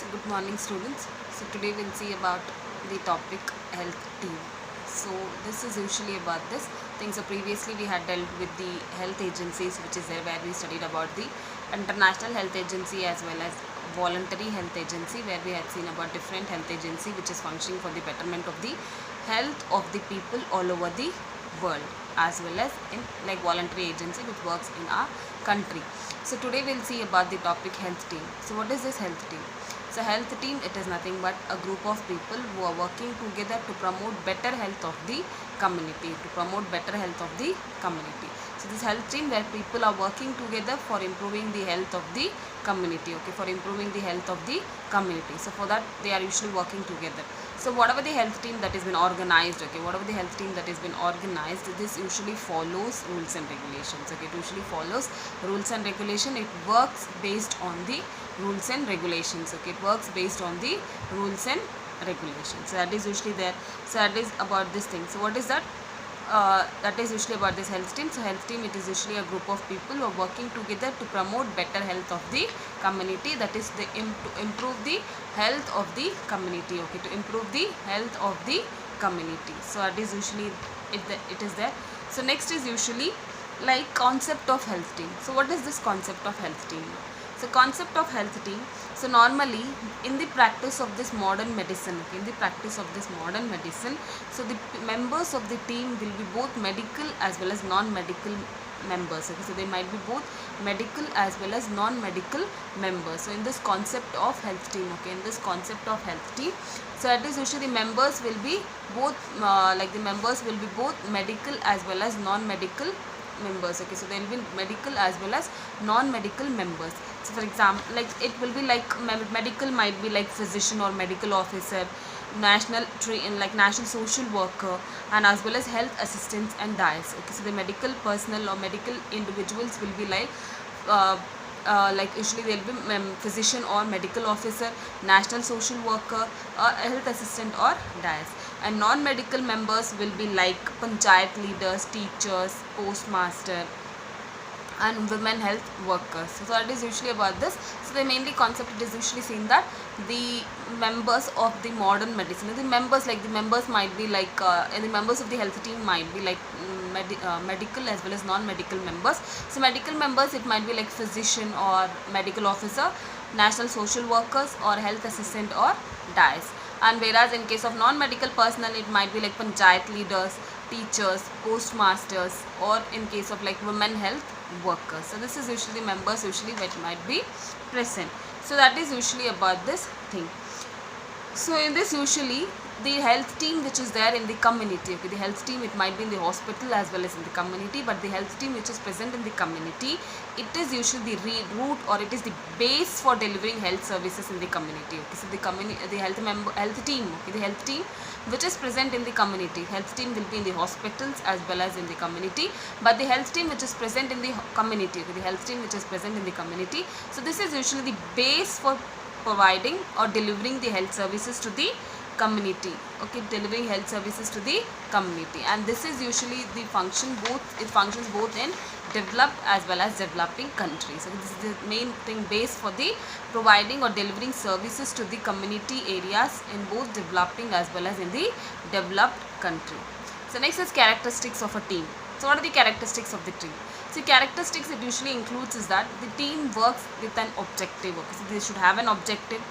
So good morning students. So today we'll see about the topic health team. So this is usually about this thing. So previously we had dealt with the health agencies, which is there where we studied about the international health agency as well as voluntary health agency, where we had seen about different health agency which is functioning for the betterment of the health of the people all over the world, as well as in like voluntary agency which works in our country. So today we'll see about the topic health team. So what is this health team? So health team, it is nothing but a group of people who are working together to promote better health of the community, So this health team where people are working together for improving the health of the community, for improving the health of the community. So for that they are usually working together. So whatever the health team that has been organized, this usually follows rules and regulations. It usually follows rules and regulation. It works based on the rules and regulations. It works based on the rules and regulations. So that is usually there. So that is about this thing. So what is that? That is usually about this health team. So health team, it is usually a group of people who are working together to promote better health of the community. That is to improve the health of the community. To improve the health of the community. So that is usually it is there. So next is usually like concept of health team. So what is this concept of health team? So concept of health team. So normally in the practice of this modern medicine, so the members of the team will be both medical as well as non-medical members. So they might be both medical as well as non-medical members. So in this concept of health team, so that is usually members will be both medical as well as non-medical members. So there will be medical as well as non-medical members. So for example, like it will be like medical might be like physician or medical officer, national social worker, and as well as health assistants and dyers. So the medical personnel or medical individuals will be usually there will be physician or medical officer, national social worker, or health assistant or dyers. And non-medical members will be like panchayat leaders, teachers, postmaster, and women health workers. So that is usually about this. So the mainly concept, it is usually seen that the members of the modern medicine, the members might be like and the members of the health team might be like medical as well as non-medical members. So medical members, it might be like physician or medical officer, national social workers, or health assistant or dyers. And whereas in case of non-medical personnel, it might be like panchayat leaders, teachers, postmasters, or in case of like women health workers. So this is usually members which might be present. So that is usually about this thing. So in this usually the health team which is there in the community, the health team, it might be in the hospital as well as in the community, but the health team which is present in the community, it is usually the root, or it is the base for delivering health services in the community. So the health team which is present in the community, health team will be in the hospitals as well as in the community, but the health team which is present in the community, so this is usually the base for providing or delivering the health services to the community. Delivering health services to the community, and this is usually the it functions both in developed as well as developing countries. So this is the main thing, base for the providing or delivering services to the community areas in both developing as well as in the developed country. So next is characteristics of a team. So what are the characteristics of the team? So characteristics, it usually includes is that the team works with an objective. So they should have an objective.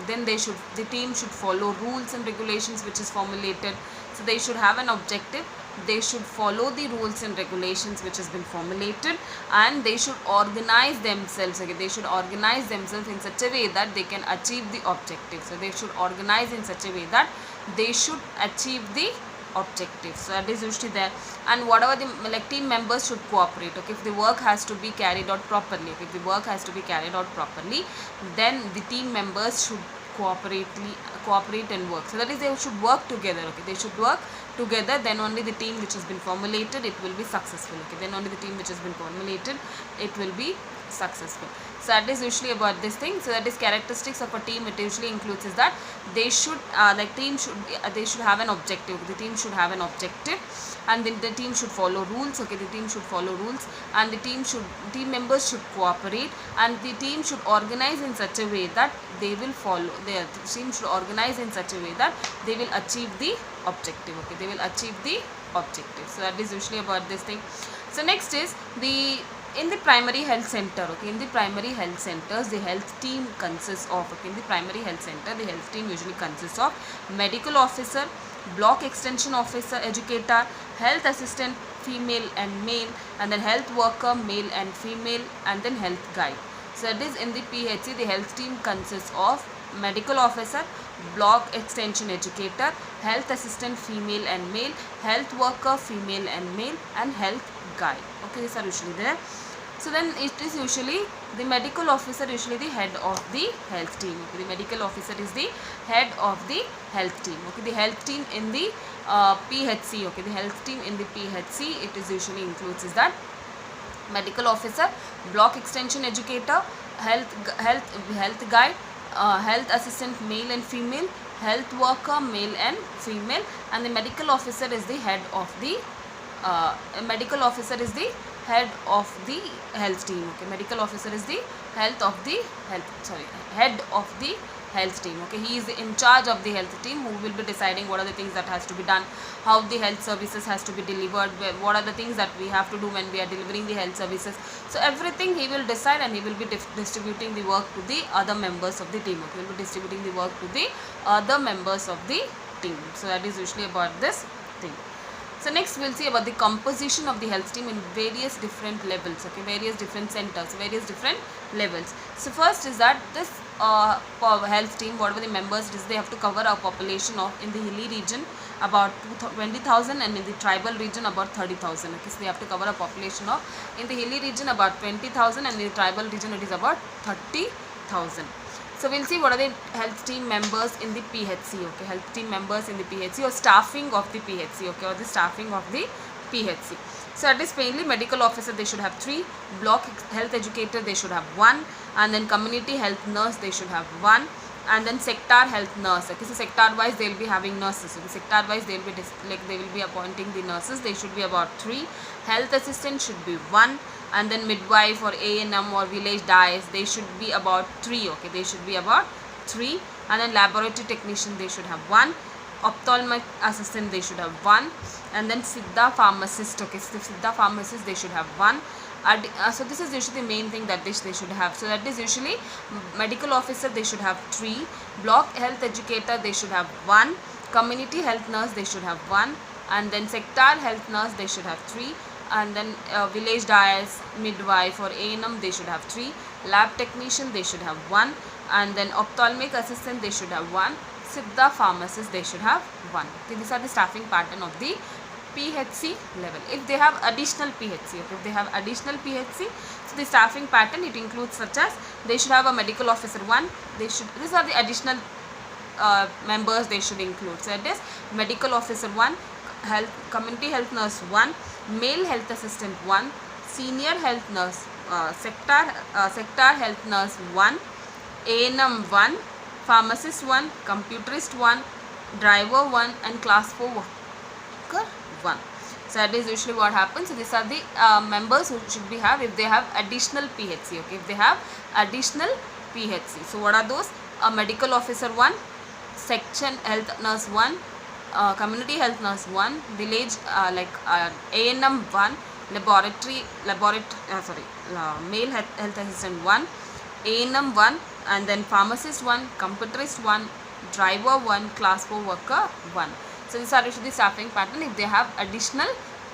Then the team should follow rules and regulations which is formulated. So they should have an objective, they should follow the rules and regulations which has been formulated, and they should organize themselves. They should organize themselves in such a way that they can achieve the objective. So they should organize in such a way that they should achieve the objective. So that is usually there. And whatever the team members should cooperate. If the work has to be carried out properly, then the team members should cooperate and work. So that is, they should work together. They should work together, then only the team which has been formulated, it will be successful. Then only the team which has been formulated, it will be successful. So that is usually about this thing. So that is characteristics of a team. It usually includes is that they should they should have an objective. The team should have an objective, and then the team should follow rules. Okay, the team should follow rules, and the team members should cooperate, and the team should organize in such a way that they will follow. The team should organize in such a way that they will achieve the objective. Okay, they will achieve the objective. So that is usually about this thing. So next is in the primary health center. Okay, in the primary health centers, the health team consists of, okay, in the primary health center, the health team usually consists of medical officer, block extension officer, educator, health assistant female and male, and then health worker male and female, and then health guide. So that is in the PHC, the health team consists of medical officer, block extension educator, health assistant female and male, health worker female and male, and health guide. Okay, these are usually there. So then it is usually the medical officer, usually the head of the health team. Okay, the medical officer is the head of the health team. Okay, the health team in the PHC. Okay, the health team in the PHC, it is usually includes is that medical officer, block extension educator, health guide, health assistant male and female, health worker male and female, and the medical officer is the head of the medical officer is the head of the health team. Okay, medical officer is the head of the health team. Okay, he is in charge of the health team, who will be deciding what are the things that has to be done, how the health services has to be delivered, what are the things that we have to do when we are delivering the health services. So everything he will decide, and he will be distributing the work to the other members of the team. Okay, he will be distributing the work to the other members of the team. So that is usually about this thing. So next we'll see about the composition of the health team in various different levels. Okay, various different centers, various different levels. So first is that this health team, whatever the members is, they have to cover a population of, in the hilly region, about 20,000, and in the tribal region about 30,000. Okay, so they have to cover a population of, in the hilly region about 20,000, and in the tribal region it is about 30,000. So we'll see what are the health team members in the PHC. Okay, health team members in the PHC, or staffing of the PHC. Okay, or the staffing of the PHC. So that is mainly medical officer, they should have 3, block health educator, they should have 1, and then community health nurse, they should have 1, and then sector health nurse. Okay, so sector wise they will be having nurses. So the sector wise they will be appointing the nurses. They should be about 3. Health assistant should be 1, and then midwife or A&M or village dies, they should be about 3. Okay, they should be about 3, and then laboratory technician, they should have 1. Ophthalmic assistant, they should have 1, and then Siddha pharmacist. Okay, so the Siddha pharmacist, they should have 1. So this is usually the main thing that they should have. So that is usually medical officer, they should have 3, block health educator, they should have 1, community health nurse, they should have 1, and then sector health nurse, they should have 3, and then village dies, midwife or A&M, they should have 3, lab technician, they should have 1, and then ophthalmic assistant, they should have 1, Siddha pharmacist, they should have 1. Okay, these are the staffing pattern of the PHC level. If they have additional PHC, okay, if they have additional PHC, so the staffing pattern, it includes such as, they should have a medical officer 1, these are the additional members they should include. So it is medical officer 1, community health nurse 1, male health assistant 1, senior health nurse, sector health nurse 1, A&M 1, pharmacist 1, computerist 1, driver 1, and class 4 worker 1. So that is usually what happens. So these are the members who should be have if they have additional PHC. Okay, if they have additional PHC. So what are those? Medical officer 1, section health nurse 1, community health nurse 1, village A&M 1, male health assistant 1, A&M 1, and then pharmacist 1, computerist 1, driver 1, class 4 worker 1. So these are usually the staffing pattern if they have additional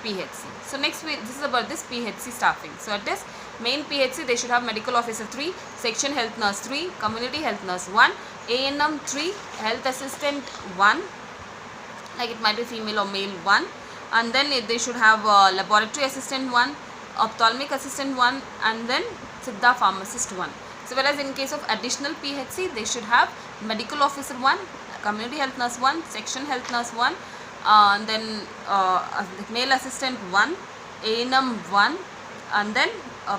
PHC. So next this is about this PHC staffing. So at this main PHC, they should have medical officer 3, section health nurse 3, community health nurse 1, A&M 3, health assistant 1, like it might be female or male 1, and then they should have laboratory assistant 1, ophthalmic assistant 1, and then Siddha pharmacist 1. So whereas in case of additional PHC, they should have medical officer 1, community health nurse 1, section health nurse 1, and then male assistant 1, A&M 1, and then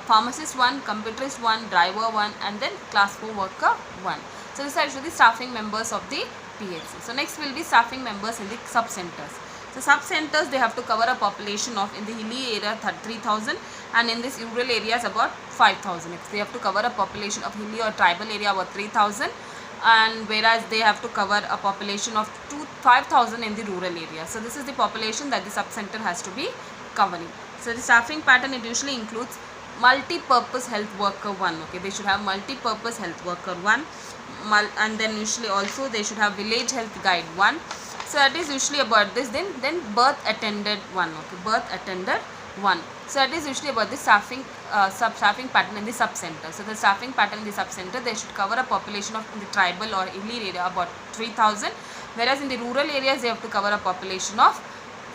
pharmacist 1, computerist 1, driver 1, and then class 4 worker 1. So these are actually the staffing members of the PHC. So next will be staffing members in the sub-centers. So sub-centers, they have to cover a population of, in the hilly area 3,000, and in this rural areas about 5,000. They have to cover a population of hilly or tribal area about 3,000, and whereas they have to cover a population of 5,000 in the rural area. So this is the population that the sub-center has to be covering. So the staffing pattern, it usually includes multi-purpose health worker 1. Okay, they should have multi-purpose health worker 1, and then usually also they should have village health guide 1. So that is usually about this. Then birth attendant 1. Okay, birth attendant 1. So that is usually about the staffing staffing pattern in the sub-center. So the staffing pattern in the sub-center, they should cover a population of, in the tribal or hilly area about 3,000, whereas in the rural areas they have to cover a population of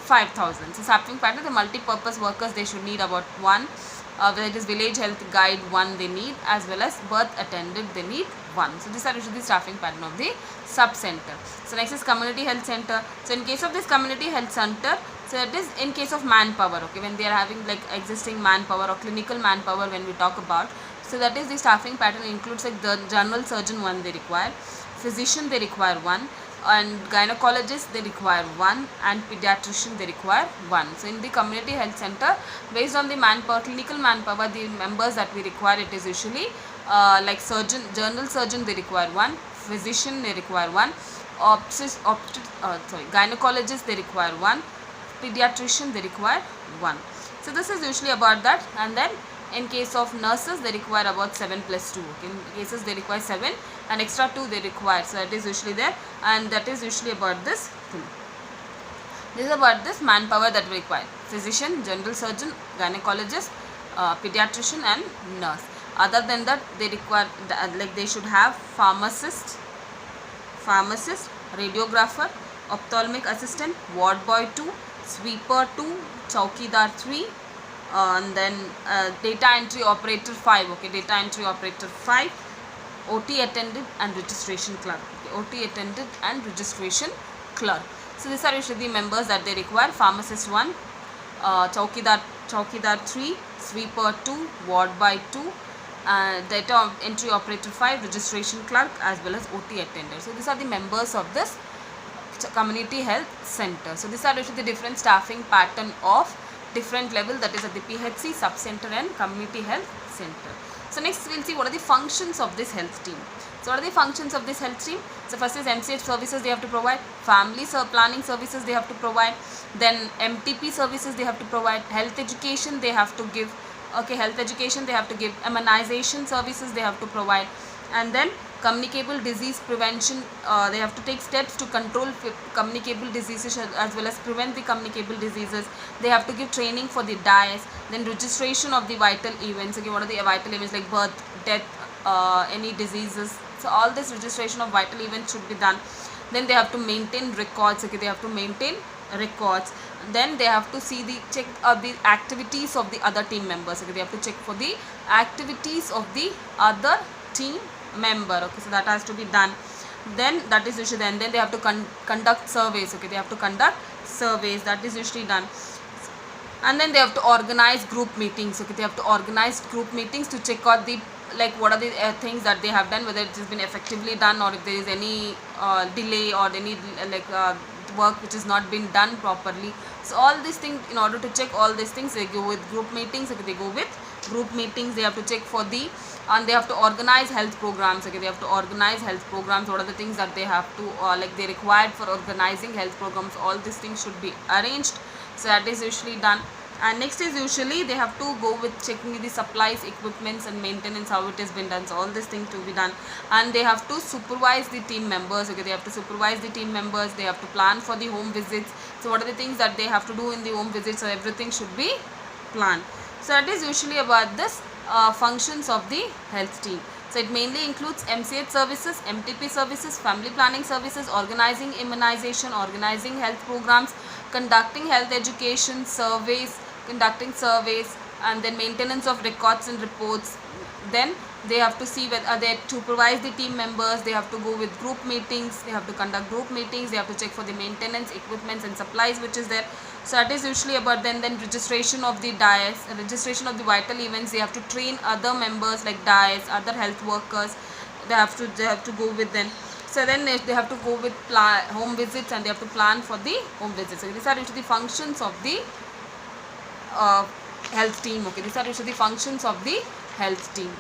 5,000. So staffing pattern, the multi-purpose workers, they should need about 1. Whether it is village health guide 1 they need, as well as birth attendant they need 1. So these are usually the staffing pattern of the sub-center. So next is community health center. So in case of this community health center, so it is in case of manpower, okay, when they are having like existing manpower or clinical manpower when we talk about. So that is the staffing pattern includes like the general surgeon 1 they require, physician they require 1, and gynecologist they require 1, and pediatrician they require 1. So in the community health center, based on the manpower, clinical manpower, the members that we require, it is usually like surgeon, general surgeon they require 1, physician they require 1, gynecologist they require 1, pediatrician they require 1. So this is usually about that. And then in case of nurses, they require about 7 plus 2. Okay. In cases they require 7 and extra 2 they require. So that is usually there, and that is usually about this thing. This is about this manpower that we require: physician, general surgeon, gynecologist, pediatrician, and nurse. Other than that, they require like they should have pharmacist, radiographer, ophthalmic assistant, ward boy 2, sweeper 2, chowkidar 3, and then data entry operator 5. Okay, data entry operator 5, OT attendant and registration clerk. Okay, OT attendant and registration clerk. So these are usually the members that they require: pharmacist 1, chowkidar 3, sweeper 2, ward boy 2, data entry operator 5, registration clerk, as well as OT attendant. So these are the members of this community health center. So these are actually the different staffing pattern of different level, that is at the PHC, sub-center, and community health center. So next we will see what are the functions of this health team. So what are the functions of this health team? So first is MCH services they have to provide, family planning services they have to provide, then MTP services they have to provide, health education they have to give. Okay, health education they have to give, immunization services they have to provide, and then communicable disease prevention, they have to take steps to control communicable diseases as well as prevent the communicable diseases. They have to give training for the DIAS, then registration of the vital events. Okay, what are the vital events like birth, death, any diseases. So all this registration of vital events should be done. Then they have to maintain records. Okay, they have to maintain records. Then they have to see the check the activities of the other team members. Okay, they have to check for the activities of the other team member. Okay, so that has to be done. Then that is usually then they have to conduct surveys. Okay, they have to conduct surveys, that is usually done. And then they have to organize group meetings. Okay, they have to organize group meetings to check out the like what are the things that they have done, whether it has been effectively done, or if there is any delay or any work which has not been done properly. So all these things, in order to check all these things, they go with group meetings. Okay, they go with group meetings. They have to check for the, and they have to organize health programs. Okay, they have to organize health programs. What are the things that they have to like they required for organizing health programs? All these things should be arranged. So that is usually done. And next is usually they have to go with checking the supplies, equipments, and maintenance, how it has been done. So all these things to be done. And they have to supervise the team members. Okay, they have to supervise the team members. They have to plan for the home visits. So what are the things that they have to do in the home visits? So everything should be planned. So that is usually about this functions of the health team. So it mainly includes MCH services, MTP services, family planning services, organizing immunization, organizing health programs, conducting health education, conducting surveys, and then maintenance of records and reports, then They have to see whether they supervise the team members, they have to go with group meetings, they have to conduct group meetings, they have to check for the maintenance, equipments and supplies which is there. So that is usually about then registration of the DIAS, registration of the vital events. They have to train other members like DIAS, other health workers. They have to go with them. So then they have to go with home visits, and they have to plan for the home visits. So these are usually the functions of the health team. Okay, these are usually the functions of the health team.